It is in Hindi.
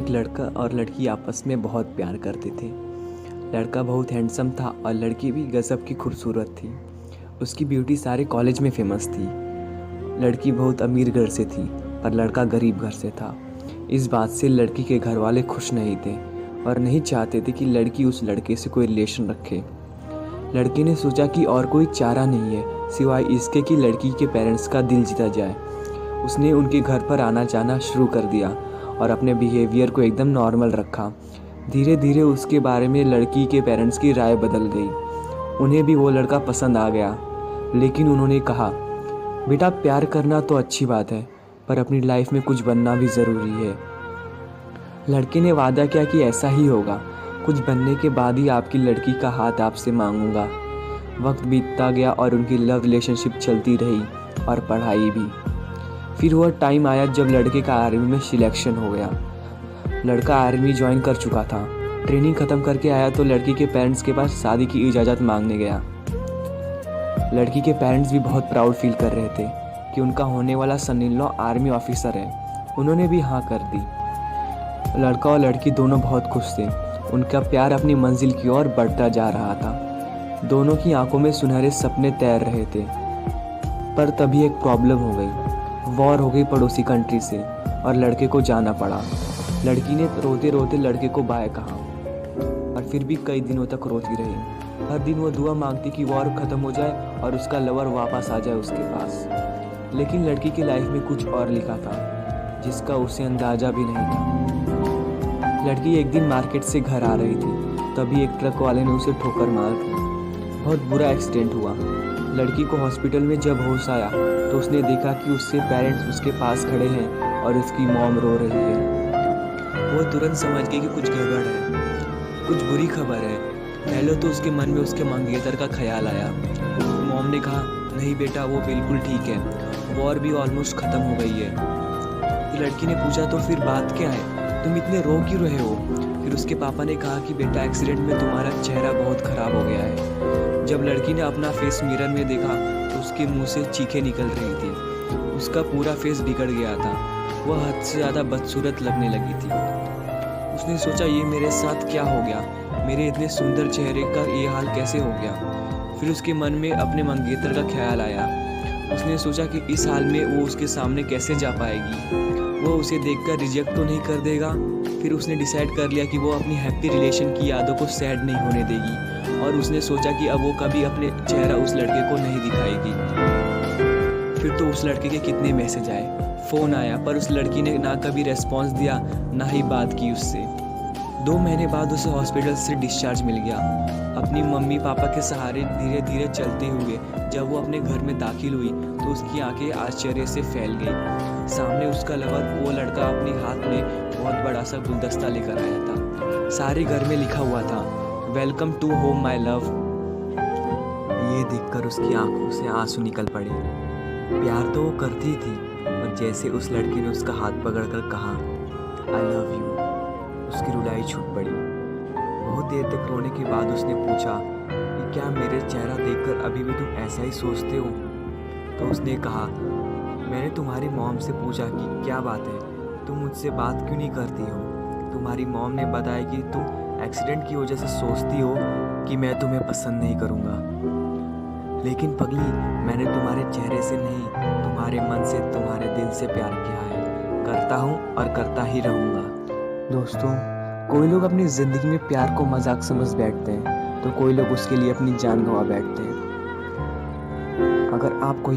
एक लड़का और लड़की आपस में बहुत प्यार करते थे। लड़का बहुत हैंडसम था और लड़की भी गज़ब की खूबसूरत थी। उसकी ब्यूटी सारे कॉलेज में फेमस थी। लड़की बहुत अमीर घर से थी पर लड़का गरीब घर से था। इस बात से लड़की के घर वाले खुश नहीं थे और नहीं चाहते थे कि लड़की उस लड़के से कोई रिलेशन रखे। लड़की ने सोचा कि और कोई चारा नहीं है सिवाय इसके कि लड़की के पेरेंट्स का दिल जीता जाए। उसने उनके घर पर आना जाना शुरू कर दिया और अपने बिहेवियर को एकदम नॉर्मल रखा। धीरे धीरे उसके बारे में लड़की के पेरेंट्स की राय बदल गई। उन्हें भी वो लड़का पसंद आ गया, लेकिन उन्होंने कहा, बेटा प्यार करना तो अच्छी बात है पर अपनी लाइफ में कुछ बनना भी ज़रूरी है। लड़के ने वादा किया कि ऐसा ही होगा, कुछ बनने के बाद ही आपकी लड़की का हाथ आपसे मांगूंगा। वक्त बीतता गया और उनकी लव रिलेशनशिप चलती रही और पढ़ाई भी। फिर वह टाइम आया जब लड़के का आर्मी में सिलेक्शन हो गया। लड़का आर्मी ज्वाइन कर चुका था। ट्रेनिंग ख़त्म करके आया तो लड़की के पेरेंट्स के पास शादी की इजाज़त मांगने गया। लड़की के पेरेंट्स भी बहुत प्राउड फील कर रहे थे कि उनका होने वाला सन इन लॉ आर्मी ऑफिसर है। उन्होंने भी हाँ कर दी। लड़का और लड़की दोनों बहुत खुश थे। उनका प्यार अपनी मंजिल की ओर बढ़ता जा रहा था। दोनों की आंखों में सुनहरे सपने तैर रहे थे। पर तभी एक प्रॉब्लम हो गई। वॉर हो गई पड़ोसी कंट्री से और लड़के को जाना पड़ा। लड़की ने रोते रोते लड़के को बाय कहा और फिर भी कई दिनों तक रोती रही। हर दिन वो दुआ मांगती कि वॉर ख़त्म हो जाए और उसका लवर वापस आ जाए उसके पास। लेकिन लड़की की लाइफ में कुछ और लिखा था जिसका उसे अंदाज़ा भी नहीं था। लड़की एक दिन मार्केट से घर आ रही थी, तभी एक ट्रक वाले ने उसे ठोकर मार दी। बहुत बुरा एक्सीडेंट हुआ। लड़की को हॉस्पिटल में जब होश आया तो उसने देखा कि उसके पेरेंट्स उसके पास खड़े हैं और उसकी मॉम रो रही है। वो तुरंत समझ गई कि कुछ गड़बड़ है, कुछ बुरी खबर है। पहले तो उसके मन में उसके मंगेतर का ख्याल आया। मॉम ने कहा, नहीं बेटा वो बिल्कुल ठीक है, वॉर भी ऑलमोस्ट ख़त्म हो गई है। तो लड़की ने पूछा, तो फिर बात क्या है, तुम इतने रो क्यों रहे हो? फिर उसके पापा ने कहा कि बेटा एक्सीडेंट में तुम्हारा चेहरा बहुत ख़राब हो गया है। जब लड़की ने अपना फेस मिरर में देखा तो उसके मुंह से चीखें निकल रही थी। उसका पूरा फेस बिगड़ गया था। वह हद से ज़्यादा बदसूरत लगने लगी थी। उसने सोचा, ये मेरे साथ क्या हो गया? मेरे इतने सुंदर चेहरे का ये हाल कैसे हो गया? फिर उसके मन में अपने मंगेतर का ख्याल आया। उसने सोचा कि इस हाल में वो उसके सामने कैसे जा पाएगी। वो उसे देखकर रिजेक्ट तो नहीं कर देगा। फिर उसने डिसाइड कर लिया कि वो अपनी हैप्पी रिलेशन की यादों को सैड नहीं होने देगी और उसने सोचा कि अब वो कभी अपने चेहरा उस लड़के को नहीं दिखाएगी। फिर तो उस लड़के के कितने मैसेज आए, फ़ोन आया, पर उस लड़की ने ना कभी रेस्पॉन्स दिया ना ही बात की उससे। 2 महीने बाद उसे हॉस्पिटल से डिस्चार्ज मिल गया। अपनी मम्मी पापा के सहारे धीरे धीरे चलते हुए जब वो अपने घर में दाखिल हुई तो उसकी आंखें आश्चर्य से फैल गई। सामने उसका लवर, वो लड़का, अपने हाथ में बहुत बड़ा सा गुलदस्ता लेकर आया था। सारे घर में लिखा हुआ था, welcome to home my love. ये देखकर उसकी आंखों से आंसू निकल पड़े। प्यार तो वो करती थी, पर जैसे उस लड़की ने उसका हाथ पकड़कर कहा, आई लव यू, उसकी रुलाई छूट पड़ी। बहुत देर तक रोने के बाद उसने पूछा कि क्या मेरे चेहरा देखकर अभी भी तुम ऐसा ही सोचते हो? तो उसने कहा, मैंने तुम्हारी मॉम से पूछा कि क्या बात है, तुम मुझसे बात क्यों नहीं करती हो? तुम्हारी मॉम ने बताया कि तुम एक्सीडेंट की वजह से सोचती हो कि मैं तुम्हें पसंद नहीं करूँगा। लेकिन पगली, मैंने तुम्हारे चेहरे से नहीं, तुम्हारे मन से, तुम्हारे दिल से प्यार किया है। करता हूँ और करता ही रहूँगा। दोस्तों, कोई लोग अपनी ज़िंदगी में प्यार को मजाक समझ बैठते हैं तो कोई लोग उसके लिए अपनी जान गंवा बैठते हैं। अगर आप कोई